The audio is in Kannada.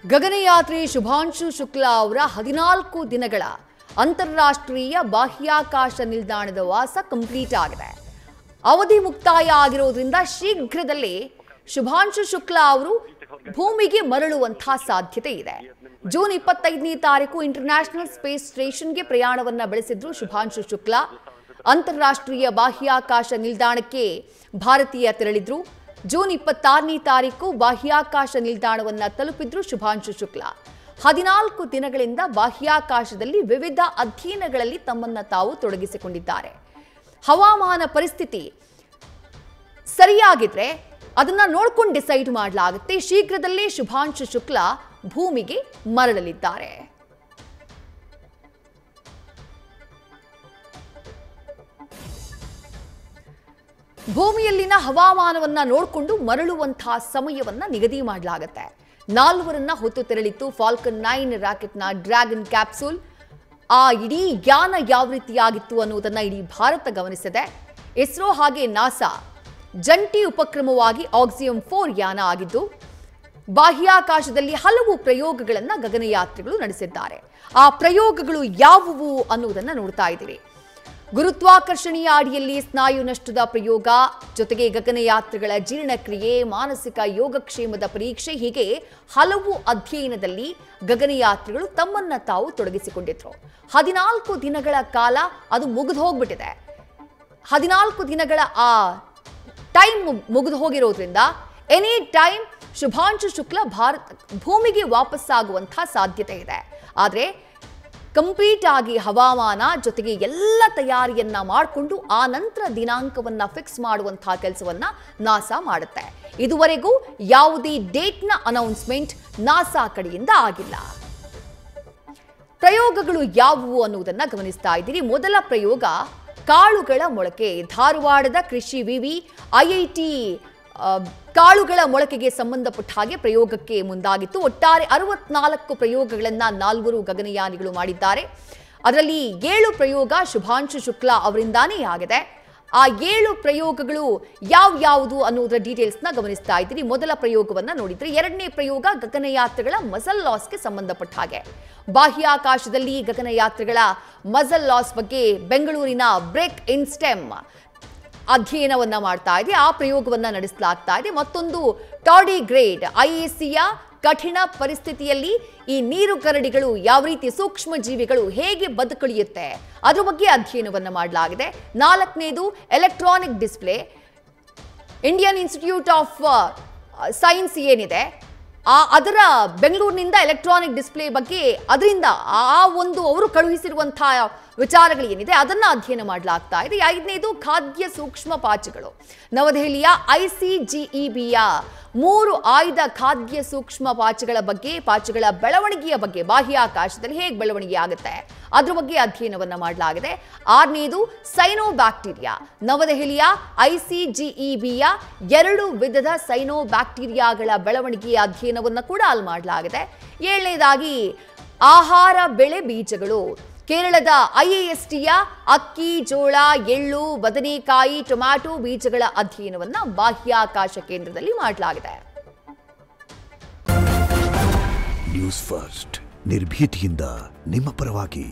ಗಗನಯಾತ್ರಿ ಶುಭಾಂಶು ಶುಕ್ಲಾ ಅವರ 14 ದಿನಗಳ ಅಂತಾರಾಷ್ಟ್ರೀಯ ಬಾಹ್ಯಾಕಾಶ ನಿಲ್ದಾಣದ ವಾಸ ಕಂಪ್ಲೀಟ್ ಆಗಿದೆ. ಅವಧಿ ಮುಕ್ತಾಯ ಆಗಿರೋದ್ರಿಂದ ಶೀಘ್ರದಲ್ಲೇ ಶುಭಾಂಶು ಶುಕ್ಲಾ ಅವರು ಭೂಮಿಗೆ ಮರಳುವಂತಹ ಸಾಧ್ಯತೆ ಇದೆ. ಜೂನ್ 25ನೇ ತಾರೀಕು ಇಂಟರ್ನ್ಯಾಷನಲ್ ಸ್ಪೇಸ್ ಸ್ಟೇಷನ್ಗೆ ಪ್ರಯಾಣವನ್ನ ಬೆಳೆಸಿದ್ರು ಶುಭಾಂಶು ಶುಕ್ಲಾ. ಅಂತಾರಾಷ್ಟ್ರೀಯ ಬಾಹ್ಯಾಕಾಶ ನಿಲ್ದಾಣಕ್ಕೆ ಭಾರತೀಯ ತೆರಳಿದ್ರು. ಜೂನ್ 26ನೇ ತಾರೀಕು ಬಾಹ್ಯಾಕಾಶ ನಿಲ್ದಾಣವನ್ನ ತಲುಪಿದ್ರು ಶುಭಾಂಶು ಶುಕ್ಲಾ. 14 ದಿನಗಳಿಂದ ಬಾಹ್ಯಾಕಾಶದಲ್ಲಿ ವಿವಿಧ ಅಧ್ಯಯನಗಳಲ್ಲಿ ತಮ್ಮನ್ನ ತಾವು ತೊಡಗಿಸಿಕೊಂಡಿದ್ದಾರೆ. ಹವಾಮಾನ ಪರಿಸ್ಥಿತಿ ಸರಿಯಾಗಿದ್ರೆ ಅದನ್ನ ನೋಡ್ಕೊಂಡು ಡಿಸೈಡ್ ಮಾಡಲಾಗುತ್ತೆ. ಶೀಘ್ರದಲ್ಲೇ ಶುಭಾಂಶು ಶುಕ್ಲಾ ಭೂಮಿಗೆ ಮರಳಲಿದ್ದಾರೆ. ಭೂಮಿಯಲ್ಲಿನ ಹವಾಮಾನವನ್ನ ನೋಡಿಕೊಂಡು ಮರಳುವಂತಹ ಸಮಯವನ್ನ ನಿಗದಿ ಮಾಡಲಾಗುತ್ತೆ. 4 ಹೊತ್ತು ತೆರಳಿತ್ತು ಫಾಲ್ಕನ್ 9 ರಾಕೆಟ್ನ ಡ್ರ್ಯಾಗನ್ ಕ್ಯಾಪ್ಸೂಲ್. ಆ ಇಡೀ ಯಾನ ಯಾವ ರೀತಿಯಾಗಿತ್ತು ಅನ್ನೋದನ್ನ ಇಡೀ ಭಾರತ ಗಮನಿಸಿದೆ. ಇಸ್ರೋ ಹಾಗೆ ನಾಸಾ ಜಂಟಿ ಉಪಕ್ರಮವಾಗಿ ಆಕ್ಸಿಯಂ 4 ಯಾನ ಆಗಿದ್ದು ಬಾಹ್ಯಾಕಾಶದಲ್ಲಿ ಹಲವು ಪ್ರಯೋಗಗಳನ್ನು ಗಗನಯಾತ್ರಿಗಳು ನಡೆಸಿದ್ದಾರೆ. ಆ ಪ್ರಯೋಗಗಳು ಯಾವುವು ಅನ್ನೋದನ್ನ ನೋಡ್ತಾ ಇದ್ದೀವಿ. ಗುರುತ್ವಾಕರ್ಷಣೆಯ ಅಡಿಯಲ್ಲಿ ಸ್ನಾಯು ನಷ್ಟದ ಪ್ರಯೋಗ, ಜೊತೆಗೆ ಗಗನಯಾತ್ರಿಗಳ ಜೀರ್ಣಕ್ರಿಯೆ, ಮಾನಸಿಕ ಯೋಗಕ್ಷೇಮದ ಪರೀಕ್ಷೆ, ಹೀಗೆ ಹಲವು ಅಧ್ಯಯನದಲ್ಲಿ ಗಗನಯಾತ್ರಿಗಳು ತಮ್ಮನ್ನ ತಾವು ತೊಡಗಿಸಿಕೊಂಡಿದ್ರು. 14 ದಿನಗಳ ಕಾಲ ಅದು ಮುಗಿದು ಹೋಗ್ಬಿಟ್ಟಿದೆ. 14 ದಿನಗಳ ಆ ಟೈಮ್ ಮುಗಿದು ಹೋಗಿರೋದ್ರಿಂದ ಎನಿ ಟೈಮ್ ಶುಭಾಂಶು ಶುಕ್ಲಾ ಭೂಮಿಗೆ ವಾಪಸ್ಸಾಗುವಂತಹ ಸಾಧ್ಯತೆ ಇದೆ. ಆದರೆ ಕಂಪ್ಲೀಟ್ ಆಗಿ ಹವಾಮಾನ ಜೊತೆಗೆ ಎಲ್ಲ ತಯಾರಿಯನ್ನ ಮಾಡಿಕೊಂಡು ಆ ನಂತರ ದಿನಾಂಕವನ್ನ ಫಿಕ್ಸ್ ಮಾಡುವಂತಹ ಕೆಲಸವನ್ನ ನಾಸಾ ಮಾಡುತ್ತೆ. ಇದುವರೆಗೂ ಯಾವುದೇ ಡೇಟ್ನ ಅನೌನ್ಸ್ಮೆಂಟ್ ನಾಸಾ ಕಡೆಯಿಂದ ಆಗಿಲ್ಲ. ಪ್ರಯೋಗಗಳು ಯಾವುವು ಅನ್ನುವುದನ್ನ ಗಮನಿಸ್ತಾ ಇದ್ದೀರಿ. ಮೊದಲ ಪ್ರಯೋಗ ಕಾಳುಗಳ ಮೊಳಕೆ. ಧಾರವಾಡದ ಕೃಷಿ ವಿವಿ ಐಐಟಿ ಕಾಳುಗಳ ಮೊಳಕೆಗೆ ಸಂಬಂಧಪಟ್ಟ ಹಾಗೆ ಪ್ರಯೋಗಕ್ಕೆ ಮುಂದಾಗಿತ್ತು. ಒಟ್ಟಾರೆ 64 ಪ್ರಯೋಗಗಳನ್ನು 4 ಗಗನಯಾನಿಗಳು ಮಾಡಿದ್ದಾರೆ. ಅದರಲ್ಲಿ 7 ಪ್ರಯೋಗ ಶುಭಾಂಶು ಶುಕ್ಲಾ ಅವರಿಂದಾನೇ ಆಗಿದೆ. ಆ 7 ಪ್ರಯೋಗಗಳು ಯಾವುದು ಅನ್ನೋದರ ಡೀಟೇಲ್ಸ್ನ ಗಮನಿಸ್ತಾ ಇದ್ದೀರಿ. ಮೊದಲ ಪ್ರಯೋಗವನ್ನ ನೋಡಿದ್ರೆ, ಎರಡನೇ ಪ್ರಯೋಗ ಗಗನಯಾತ್ರಿಗಳ ಮಸಲ್ ಲಾಸ್ಗೆ ಸಂಬಂಧಪಟ್ಟ ಹಾಗೆ. ಬಾಹ್ಯಾಕಾಶದಲ್ಲಿ ಗಗನಯಾತ್ರಿಗಳ ಮಸಲ್ ಲಾಸ್ ಬಗ್ಗೆ ಬೆಂಗಳೂರಿನ ಬ್ರೇಕ್ ಇನ್ ಸ್ಟೆಮ್ ಅಧ್ಯಯನವನ್ನ ಮಾಡ್ತಾ ಇದೆ. ಆ ಪ್ರಯೋಗವನ್ನ ನಡೆಸಲಾಗ್ತಾ ಇದೆ. ಮತ್ತೊಂದು ಟಾರ್ಡಿಗ್ರೇಡ್ ಐಎಸಿಯ ಕಠಿಣ ಪರಿಸ್ಥಿತಿಯಲ್ಲಿ ಈ ನೀರು ಕರಡಿಗಳು ಯಾವ ರೀತಿ ಸೂಕ್ಷ್ಮ ಜೀವಿಗಳು ಹೇಗೆ ಬದುಕುಳಿಯುತ್ತೆ ಅದ್ರ ಬಗ್ಗೆ ಅಧ್ಯಯನವನ್ನ ಮಾಡಲಾಗಿದೆ. 4ನೇದು electronic display. Indian Institute of Science ಏನಿದೆ ಅದರ ಬೆಂಗಳೂರಿನಿಂದ ಎಲೆಕ್ಟ್ರಾನಿಕ್ ಡಿಸ್ಪ್ಲೇ ಬಗ್ಗೆ ಅದರಿಂದ ಅವರು ಕಳುಹಿಸಿರುವಂತಹ ವಿಚಾರಗಳೇನಿದೆ ಅದನ್ನ ಅಧ್ಯಯನ ಮಾಡಲಾಗ್ತಾ ಇದೆ. 5ನೇದು ಖಾದ್ಯ ಸೂಕ್ಷ್ಮ ಪಾಚಿಗಳು. ನವದೆಹಲಿಯ ಐಸಿಜಿಇಬಿಯ 3 ಆಯ್ದ ಖಾದ್ಯ ಸೂಕ್ಷ್ಮ ಪಾಚಿಗಳ ಬೆಳವಣಿಗೆಯ ಬಗ್ಗೆ, ಬಾಹ್ಯಾಕಾಶದಲ್ಲಿ ಹೇಗೆ ಬೆಳವಣಿಗೆ ಆಗುತ್ತೆ ಅದ್ರ ಬಗ್ಗೆ ಅಧ್ಯಯನವನ್ನ ಮಾಡಲಾಗಿದೆ. 6ನೇದು ಸೈನೋಬ್ಯಾಕ್ಟೀರಿಯಾ. ನವದೆಹಲಿಯ ಐಸಿಜಿಇಬಿಯ 2 ವಿಧದ ಸೈನೋಬ್ಯಾಕ್ಟೀರಿಯಾಗಳ ಬೆಳವಣಿಗೆಯ ಅಧ್ಯಯನವನ್ನ ಕೂಡ ಅಲ್ಲಿ ಮಾಡಲಾಗಿದೆ. 7ನೇದಾಗಿ ಆಹಾರ ಬೆಳೆ ಬೀಜಗಳು. ಕೇರಳದ ಐಎಎಸ್ಟಿಯ ಅಕ್ಕಿ, ಜೋಳ, ಎಳ್ಳು, ಬದನೆಕಾಯಿ, ಟೊಮ್ಯಾಟೊ ಬೀಜಗಳ ಅಧ್ಯಯನವನ್ನ ಬಾಹ್ಯಾಕಾಶ ಕೇಂದ್ರದಲ್ಲಿ ಮಾಡಲಾಗಿದೆ. ನ್ಯೂಸ್ ಫಸ್ಟ್ ನಿರ್ಭೀತಿಯಿಂದ ನಿಮ್ಮ ಪರವಾಗಿ.